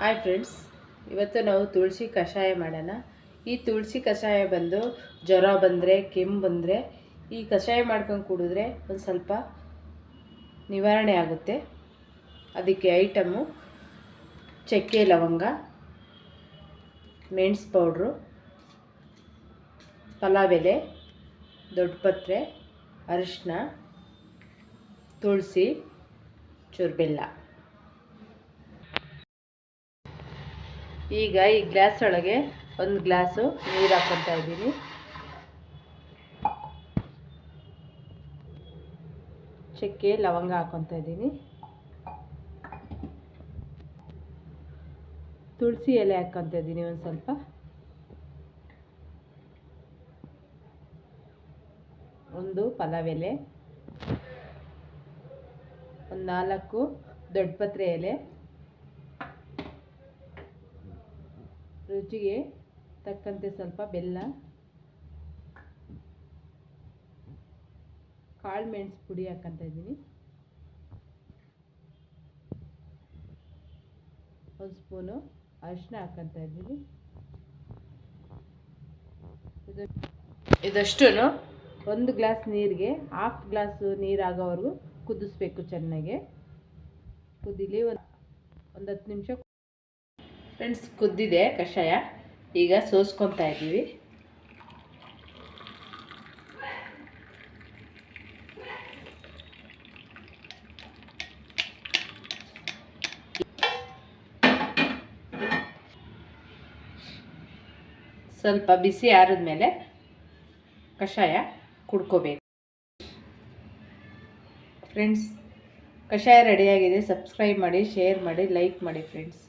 Hi friends, ಇವತ್ತು ನಾವು ತುಳಸಿ ಕಷಾಯ ಮಾಡೋಣ. ಈ ತುಳಸಿ ಕಷಾಯ ಬಂದು ಜ್ವರ ಬಂದರೆ, ಕೆಮ್ಮು ಬಂದರೆ ಈ ಕಷಾಯ ಮಾಡ್ಕೊಂಡು ಕುಡಿದ್ರೆ ಒಂದು ಸ್ವಲ್ಪ ನಿವಾರಣೆ ಆಗುತ್ತೆ. ಅದಕ್ಕೆ ಐಟಮು ಚಕ್ಕೆ, ಲವಂಗ, ಮೆಣಸು ಪೌಡ್ರು, ಪಲಾವ್ ಎಲೆ, ದೊಡ್ಡ ಪತ್ರೆ, ಅರಿಶಿನ, ತುಳಸಿ, ಚೂರು ಬೆಲ್ಲ. ಈಗ ಈ ಗ್ಲಾಸ್ ಒಳಗೆ ಒಂದು ಗ್ಲಾಸು ನೀರು ಹಾಕ್ಕೊತಾ ಇದ್ದೀನಿ. ಚಕ್ಕೆ, ಲವಂಗ ಹಾಕ್ಕೊತಾ ಇದ್ದೀನಿ. ತುಳಸಿ ಎಲೆ ಹಾಕ್ಕೊತಾ ಇದ್ದೀನಿ ಒಂದು ಸ್ವಲ್ಪ. ಒಂದು ಪಲಾವ್ ಎಲೆ, ಒಂದು 4 ದೊಡ್ಡ ಪತ್ರೆ ಎಲೆ, ರುಚಿಗೆ ತಕ್ಕಂತೆ ಸ್ವಲ್ಪ ಬೆಲ್ಲ, ಕಾಳು ಮೆಣಸು ಪುಡಿ ಹಾಕ್ಕೊತಾ ಇದ್ದೀನಿ, ಒಂದು ಸ್ಪೂನು ಅರಿಶಿನ ಹಾಕ್ಕೊತಾ ಇದ್ದೀನಿ. ಇದಷ್ಟು ಒಂದು ಗ್ಲಾಸ್ ನೀರಿಗೆ ಹಾಫ್ ಗ್ಲಾಸು ನೀರು ಆಗೋವರೆಗೂ ಕುದಿಸ್ಬೇಕು. ಚೆನ್ನಾಗಿ ಕುದೀಲಿ. ಒಂದು 10 ನಿಮಿಷ ಫ್ರೆಂಡ್ಸ್. ಕುದ್ದಿದೆ ಕಷಾಯ. ಈಗ ಸೋಸ್ಕೊತಾ ಇದ್ದೀವಿ. ಸ್ವಲ್ಪ ಬಿಸಿ ಆರಿದ್ಮೇಲೆ ಕಷಾಯ ಕುಡ್ಕೋಬೇಕು. ಫ್ರೆಂಡ್ಸ್, ಕಷಾಯ ರೆಡಿಯಾಗಿದೆ. ಸಬ್ಸ್ಕ್ರೈಬ್ ಮಾಡಿ, ಶೇರ್ ಮಾಡಿ, ಲೈಕ್ ಮಾಡಿ ಫ್ರೆಂಡ್ಸ್.